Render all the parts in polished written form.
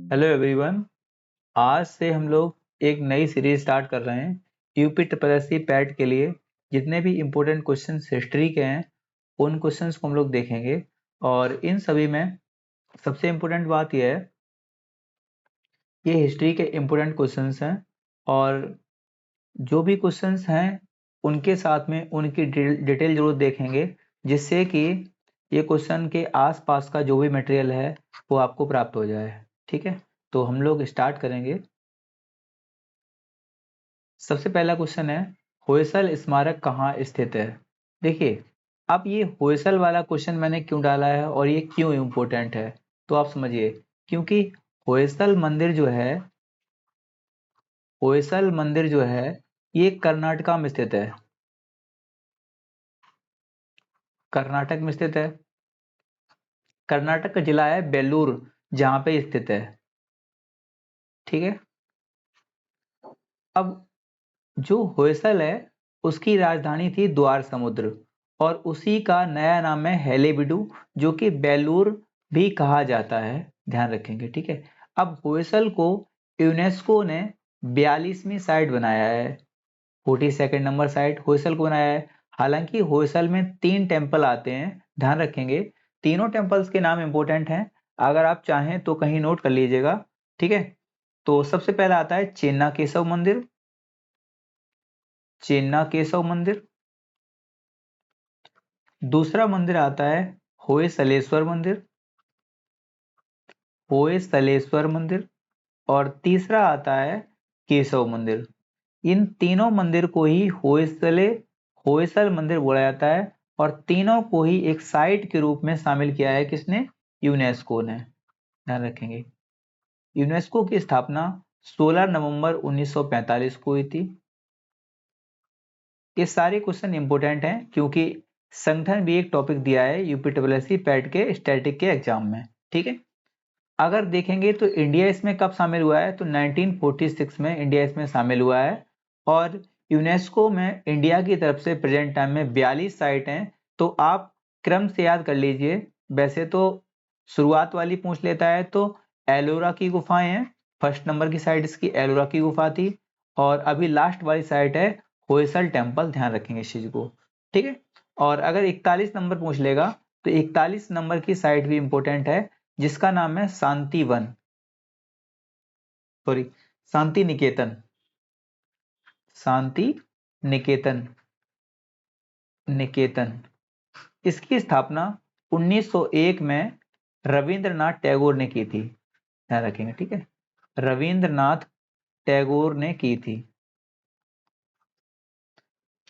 Hello everyone. आज से हम लोग एक नई सीरीज स्टार्ट कर रहे हैं। यूपी ट्रिपल पैट के लिए जितने भी इम्पोर्टेंट क्वेश्चंस हिस्ट्री के हैं उन क्वेश्चंस को हम लोग देखेंगे। और इन सभी में सबसे इम्पोर्टेंट बात यह है, ये हिस्ट्री के इम्पोर्टेंट क्वेश्चंस हैं और जो भी क्वेश्चंस हैं उनके साथ में उनकी डिटेल जरूर देखेंगे, जिससे कि ये क्वेश्चन के आसपास का जो भी मटेरियल है वो आपको प्राप्त हो जाए। ठीक है, तो हम लोग स्टार्ट करेंगे। सबसे पहला क्वेश्चन है, होयसल स्मारक कहाँ स्थित है। देखिए, अब ये होयसल वाला क्वेश्चन मैंने क्यों डाला है और ये क्यों इम्पोर्टेंट है, तो आप समझिए। क्योंकि होयसल मंदिर जो है, होयसल मंदिर जो है ये कर्नाटका में स्थित है। कर्नाटक में स्थित है। कर्नाटक का जिला है बेलूर, जहां पे स्थित है। ठीक है। अब जो होयसल है उसकी राजधानी थी द्वार समुद्र और उसी का नया नाम है हेलेबिडू, जो कि बेलूर भी कहा जाता है। ध्यान रखेंगे। ठीक है। अब होयसल को यूनेस्को ने 42वीं साइट बनाया है। 42nd नंबर साइट होयसल को बनाया है। हालांकि होयसल में 3 टेम्पल आते हैं। ध्यान रखेंगे, तीनों टेम्पल्स के नाम इंपोर्टेंट हैं। अगर आप चाहें तो कहीं नोट कर लीजिएगा। ठीक है। तो सबसे पहला आता है चेन्ना केशव मंदिर। चेन्ना केशव मंदिर। दूसरा मंदिर आता है होयसलेश्वर मंदिर। होयसलेश्वर मंदिर। और तीसरा आता है केशव मंदिर। इन तीनों मंदिर को ही होयसल मंदिर बोला जाता है और तीनों को ही एक साइट के रूप में शामिल किया है किसने? यूनेस्को ने। ध्यान रखेंगे, यूनेस्को की स्थापना 16 नवंबर 1945 को हुई थी। ये सारे क्वेश्चन इंपोर्टेंट हैं क्योंकि संगठन भी एक टॉपिक दिया है यूपी ट्रिपल पैट के स्टैटिक के एग्जाम में। ठीक है। अगर देखेंगे तो इंडिया इसमें कब शामिल हुआ है, तो 1946 में इंडिया इसमें शामिल हुआ है। और यूनेस्को में इंडिया की तरफ से प्रेजेंट टाइम में 42 साइट हैं। तो आप क्रम से याद कर लीजिए। वैसे तो शुरुआत वाली पूछ लेता है तो एलोरा की गुफाएं हैं। फर्स्ट नंबर की साइट इसकी एलोरा की गुफा थी। और अभी लास्ट वाली साइट है होयसल टेम्पल। ध्यान रखेंगे इस चीज को। ठीक है। और अगर 41 नंबर पूछ लेगा तो 41 नंबर की साइट भी इंपोर्टेंट है, जिसका नाम है शांति वन, सॉरी, शांति निकेतन। शांति निकेतन, निकेतन। इसकी स्थापना 1901 में रविंद्रनाथ टैगोर ने की थी। ध्यान रखेंगे। ठीक है, रविंद्रनाथ टैगोर ने की थी।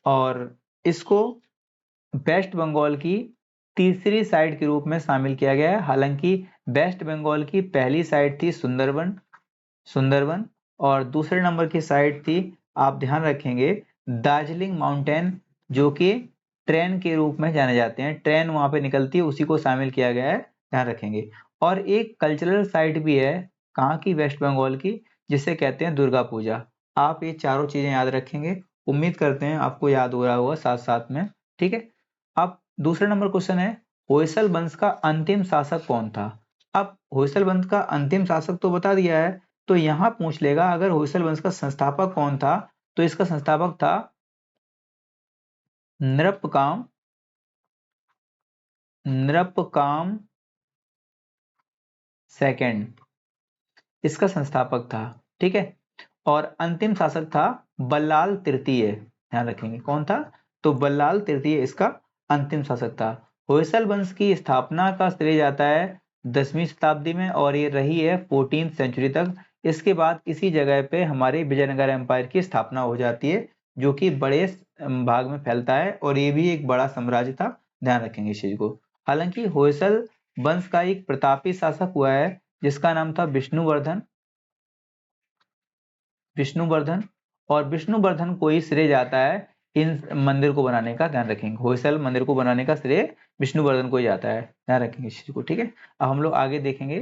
और इसको वेस्ट बंगाल की तीसरी साइट के रूप में शामिल किया गया है। हालांकि वेस्ट बंगाल की पहली साइट थी सुंदरबन, सुंदरबन। और दूसरे नंबर की साइट थी, आप ध्यान रखेंगे, दार्जिलिंग माउंटेन, जो कि ट्रेन के रूप में जाने जाते हैं। ट्रेन वहां पे निकलती है, उसी को शामिल किया गया है। ध्यान रखेंगे। और एक कल्चरल साइट भी है, कहाँ की? वेस्ट बंगाल की, जिसे कहते हैं दुर्गा पूजा। आप ये चारों चीजें याद रखेंगे। उम्मीद करते हैं आपको याद हो रहा होगा साथ साथ में। ठीक है। अब दूसरा नंबर क्वेश्चन है, होयसल वंश का अंतिम शासक कौन था? अब होयसल वंश का अंतिम शासक तो बता दिया है, तो यहां पूछ लेगा अगर होयसल वंश का संस्थापक कौन था, तो इसका संस्थापक था नृपकाम, नृपकाम सेकंड, इसका संस्थापक था। ठीक है। और अंतिम शासक था बल्लाल तृतीय। ध्यान रखेंगे कौन था, तो बल्लाल तृतीय इसका अंतिम शासक था। होयसल वंश की स्थापना का श्रेय जाता है 10वीं शताब्दी में और ये रही है 14th सेंचुरी तक। इसके बाद इसी जगह पे हमारे विजयनगर एम्पायर की स्थापना हो जाती है, जो कि बड़े भाग में फैलता है और ये भी एक बड़ा साम्राज्य था। ध्यान रखेंगे इस चीज को। हालांकि होयसल वंश का एक प्रतापी शासक हुआ है जिसका नाम था विष्णुवर्धन, विष्णुवर्धन। और विष्णुवर्धन को ही श्रेय जाता है इन मंदिर को बनाने का। ध्यान रखेंगे, होयसल मंदिर को बनाने का श्रेय विष्णुवर्धन को ही जाता है। ध्यान रखेंगे इस चीज को। ठीक है। अब हम लोग आगे देखेंगे।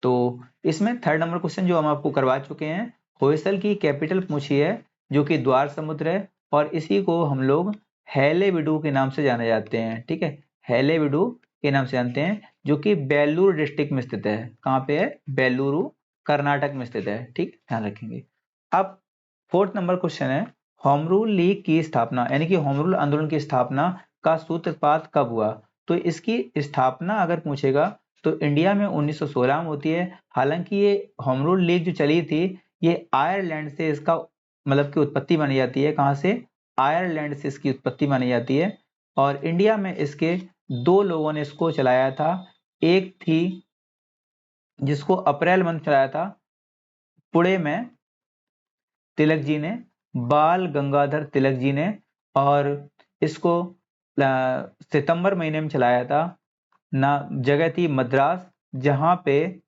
तो इसमें थर्ड नंबर क्वेश्चन जो हम आपको करवा चुके हैं, होयसल की कैपिटल पूछी है, जो कि द्वार समुद्र है। और इसी को हम लोग हैलेबिडू के नाम से जाने जाते हैं। ठीक है, हैलेबिडू के नाम से जानते हैं, जो कि बेलूर डिस्ट्रिक्ट में स्थित है। कहाँ पे है? बेलूरू कर्नाटक में स्थित है। ठीक, ध्यान रखेंगे। अब 4th नंबर क्वेश्चन है, होम रूल लीग की स्थापना यानी कि होम रूल आंदोलन की स्थापना का सूत्रपात कब हुआ? तो इसकी स्थापना अगर पूछेगा तो इंडिया में 1916 में होती है। हालांकि ये होम रूल लीग जो चली थी ये आयरलैंड से इसका मतलब की उत्पत्ति मानी जाती है। कहाँ से? आयरलैंड से इसकी उत्पत्ति मानी जाती है। और इंडिया में इसके दो लोगों ने इसको चलाया था। एक थी जिसको अप्रैल मंथ चलाया था पुणे में तिलक जी ने, बाल गंगाधर तिलक जी ने, और इसको सितंबर महीने में चलाया था। ना जगह थी मद्रास, जहां पे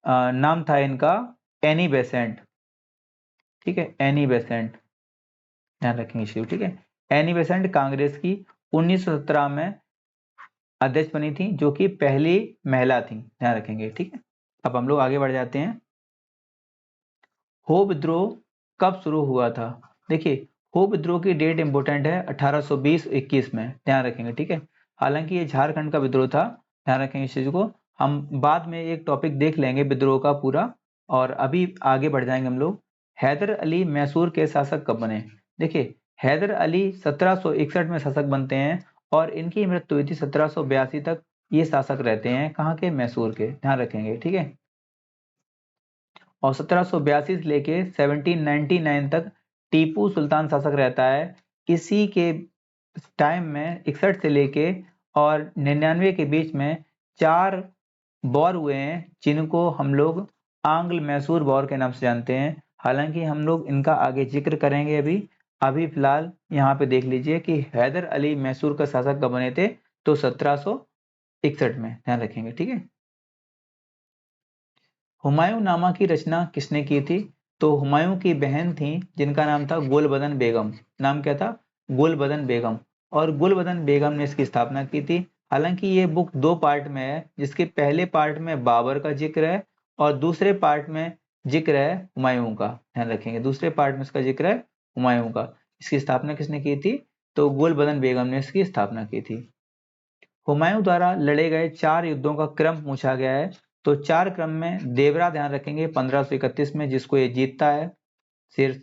नाम था इनका एनी बेसेंट। ठीक है, एनी बेसेंट, ध्यान रखेंगे शिव। ठीक है, एनी बेसेंट कांग्रेस की 1917 में अध्यक्ष बनी थी, जो कि पहली महिला थी। ध्यान रखेंगे। ठीक है, अब हम लोग आगे बढ़ जाते हैं। हो विद्रोह कब शुरू हुआ था? देखिए, हो विद्रोह की डेट इंपोर्टेंट है, 1820-21 में। ध्यान रखेंगे। ठीक है, हालांकि ये झारखंड का विद्रोह था। ध्यान रखेंगे इस चीज को। हम बाद में एक टॉपिक देख लेंगे विद्रोह का पूरा, और अभी आगे बढ़ जाएंगे हम लोग। हैदर अली मैसूर के शासक कब बने? देखिए, हैदर अली 1761 में शासक बनते हैं, और इनकी मृत्यु हुई थी 1782 तक। ये शासक रहते हैं कहाँ के? मैसूर के। ध्यान रखेंगे। ठीक है, और 1782 से लेके 1799 तक टीपू सुल्तान शासक रहता है। इसी के टाइम में 61 से लेके और 99 के बीच में 4 वॉर हुए हैं, जिनको हम लोग आंग्ल मैसूर वॉर के नाम से जानते हैं। हालांकि हम लोग इनका आगे जिक्र करेंगे। अभी अभी फिलहाल यहाँ पे देख लीजिए कि हैदर अली मैसूर का शासक कब बने थे, तो 1761 में। ध्यान रखेंगे। ठीक है, हुमायूं नामा की रचना किसने की थी? तो हुमायूं की बहन थी जिनका नाम था गुलबदन बेगम। नाम क्या था? गुलबदन बेगम। और गुलबदन बेगम ने इसकी स्थापना की थी। हालांकि ये बुक 2 पार्ट में है, जिसके पहले पार्ट में बाबर का जिक्र है और दूसरे पार्ट में जिक्र है हुमायूं का। ध्यान रखेंगे, दूसरे पार्ट में इसका जिक्र है हुमायूं का। इसकी स्थापना किसने की थी? तो गुलबदन बेगम ने इसकी स्थापना की थी। हुमायूं द्वारा लड़े गए 4 युद्धों का क्रम पूछा गया है। तो 4 क्रम में देवरा, ध्यान रखेंगे, 1531 में, जिसको ये जीतता है। सिर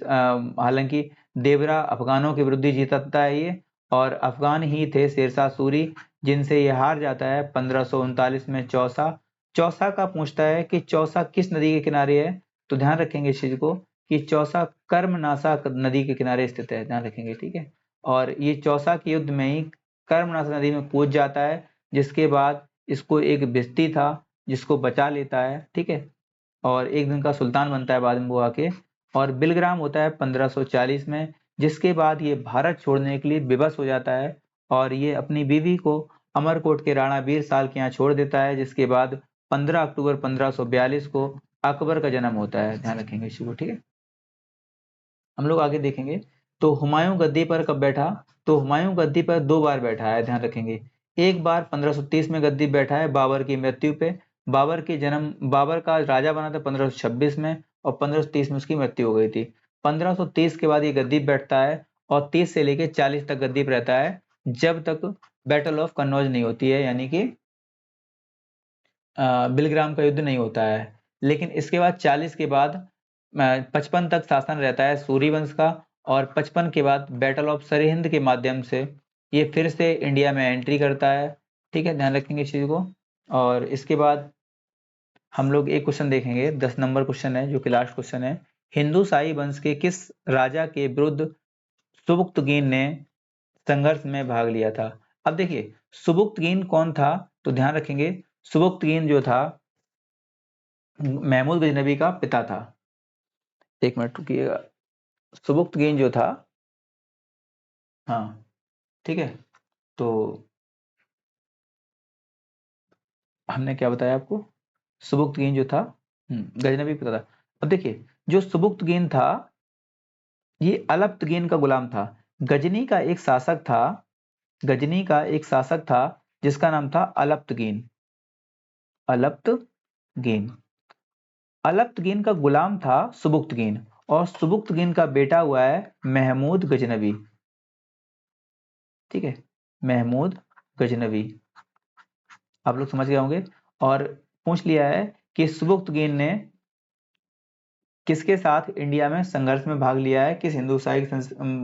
हालांकि देवरा अफगानों के विरुद्ध ही जीतता है ये, और अफगान ही थे शेरशाह सूरी, जिनसे ये हार जाता है 1539 में। चौसा, चौसा का पूछता है कि चौसा किस नदी के किनारे है? तो ध्यान रखेंगे इस चीज को कि चौसा कर्मनाशा नदी के किनारे स्थित है। ध्यान रखेंगे। ठीक है, और ये चौसा के युद्ध में ही कर्मनाशा नदी में कूद जाता है, जिसके बाद इसको एक भिस्ती था जिसको बचा लेता है। ठीक है, और एक दिन का सुल्तान बनता है बाद में वो आके। और बिलग्राम होता है 1540 में, जिसके बाद ये भारत छोड़ने के लिए विवश हो जाता है, और ये अपनी बीवी को अमरकोट के राणा वीर साल के यहाँ छोड़ देता है। जिसके बाद 15 अक्टूबर 1542 को अकबर का जन्म होता है। ध्यान रखेंगे इसी को। ठीक है, हम लोग आगे देखेंगे। तो हुमायूं गद्दी पर कब बैठा? तो हुमायूं गद्दी पर 2 बार बैठा है। ध्यान रखेंगे, एक बार 1530 में गद्दी बैठा है बाबर की मृत्यु पे। बाबर का राजा बना था 1526 में, और 1530 में उसकी मृत्यु हो गई थी। 1530 के बाद ये गद्दी बैठता है, और 30 से लेके 40 तक गद्दी पर रहता है, जब तक बैटल ऑफ कन्नौज नहीं होती है, यानी कि बिलग्राम का युद्ध नहीं होता है। लेकिन इसके बाद 40 के बाद 55 तक शासन रहता है सूरी वंश का, और 55 के बाद बैटल ऑफ सरहिंद के माध्यम से ये फिर से इंडिया में एंट्री करता है। ठीक है, ध्यान रखेंगे इस चीज को। और इसके बाद हम लोग एक क्वेश्चन देखेंगे, 10 नंबर क्वेश्चन है, जो कि लास्ट क्वेश्चन है। हिंदू शाही वंश के किस राजा के विरुद्ध सुबुक्तगीन ने संघर्ष में भाग लिया था? अब देखिए, सुबुक्तगीन कौन था? तो ध्यान रखेंगे, सुबुक्तगीन जो था महमूद गजनबी का पिता था। एक मिनट रुकिएगा। सुबुक्तगीन जो था, हाँ, ठीक है, तो हमने क्या बताया आपको? सुबुक्तगीन जो था गजनबी पिता था। अब देखिए, जो सुबुक्तगीन था ये अलप्तगीन का गुलाम था। गजनी का एक शासक था, गजनी का एक शासक था जिसका नाम था अलप्तगीन। अलप्तगीन, अलप्तगीन का गुलाम था सुबुक्तगीन, और सुबुक्तगीन का बेटा हुआ है महमूद गजनबी। ठीक है, महमूद गजनबी, आप लोग समझ गए होंगे। और पूछ लिया है कि सुबुक्तगीन ने किसके साथ इंडिया में संघर्ष में भाग लिया है, किस हिंदू सहायक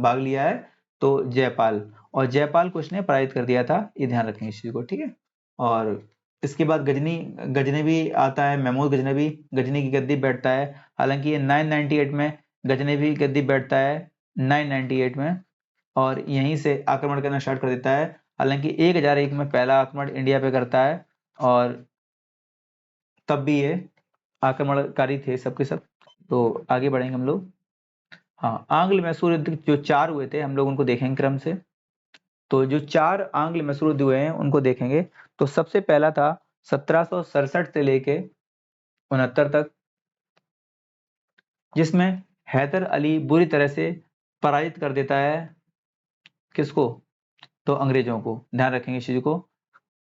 भाग लिया है, तो जयपाल, और जयपाल को इसने पराजित कर दिया था, ये ध्यान रखेंगे इस चीज को, ठीक है। और इसके बाद गजनवी आता है, महमूद गजनवी, गजनी की गद्दी बैठता है, हालांकि ये 998 में गजनवी की गद्दी बैठता है, 998 में, और यहीं से आक्रमण करना स्टार्ट कर देता है। हालांकि 1001 में पहला आक्रमण इंडिया पे करता है, और तब भी ये आक्रमणकारी थे सबके सब। तो आगे बढ़ेंगे हम लोग। हाँ, आंग्ल मैसूर युद्ध जो 4 हुए थे, हम लोग उनको देखेंगे क्रम से। तो जो 4 आंग्ल मैसूर युद्ध हुए हैं उनको देखेंगे। तो सबसे पहला था 1767 से लेके 69 तक, जिसमें हैदर अली बुरी तरह से पराजित कर देता है किसको, तो अंग्रेजों को। ध्यान रखेंगे इस चीज को,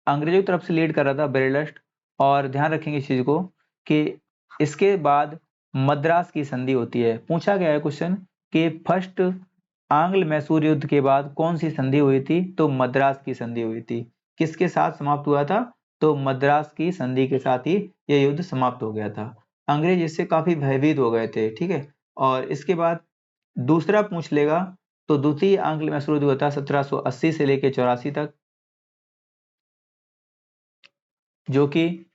अंग्रेजों की तरफ से लीड कर रहा था बेरेलस्ट। और ध्यान रखेंगे इस चीज को कि इसके बाद मद्रास की संधि होती है। पूछा गया है क्वेश्चन कि फर्स्ट आंग्ल मैसूर युद्ध के बाद कौन सी संधि हुई थी, तो मद्रास की संधि हुई थी। किसके साथ समाप्त हुआ था, तो मद्रास की संधि के साथ ही यह युद्ध समाप्त हो गया था। अंग्रेज इससे काफी भयभीत हो गए थे, ठीक है। और इसके बाद दूसरा पूछ लेगा, तो द्वितीय आंग्ल मैसूर युद्ध हुआ था 1780 से लेकर 84 तक, जो कि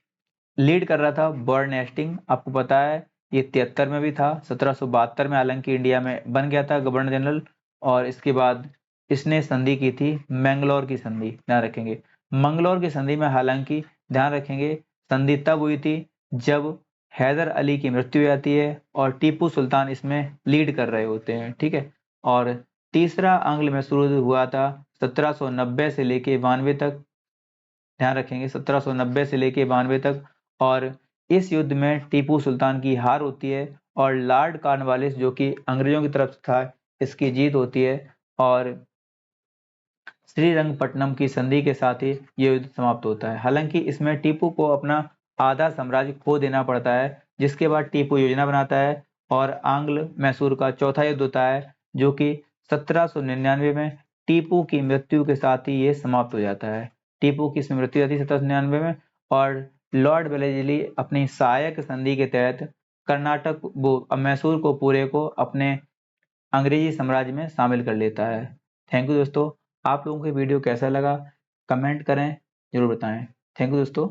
लीड कर रहा था बर्न हेस्टिंग। आपको पता है ये 73 में भी था, 1772 में हालांकि इंडिया में बन गया था गवर्नर जनरल। और इसके बाद इसने संधि की थी मैंगलोर की संधि, ध्यान रखेंगे। मंगलोर की संधि में हालांकि ध्यान रखेंगे संधि तब हुई थी जब हैदर अली की मृत्यु हो जाती है और टीपू सुल्तान इसमें लीड कर रहे होते हैं, ठीक है। और तीसरा आंग्ल मैसूर युद्ध हुआ था 1790 से लेके 92 तक, ध्यान रखेंगे 1790 से लेके 92 तक। और इस युद्ध में टीपू सुल्तान की हार होती है और लॉर्ड कॉर्नवालिस जो कि अंग्रेजों की तरफ से था, इसकी जीत होती है। और श्रीरंगपट्टनम की संधि के साथ ही ये युद्ध समाप्त होता है। हालांकि इसमें टीपू को अपना आधा साम्राज्य खो देना पड़ता है, जिसके बाद टीपू योजना बनाता है और आंग्ल मैसूर का चौथा युद्ध होता है, जो कि 1799 में टीपू की मृत्यु के साथ ही ये समाप्त हो जाता है। टीपू की इसमें मृत्यु होती है 1799 में, और लॉर्ड वेलेस्ली अपनी सहायक संधि के तहत कर्नाटक वो मैसूर को पूरे को अपने अंग्रेजी साम्राज्य में शामिल कर लेता है। थैंक यू दोस्तों। आप लोगों को वीडियो कैसा लगा कमेंट करें, जरूर बताएं। थैंक यू दोस्तों।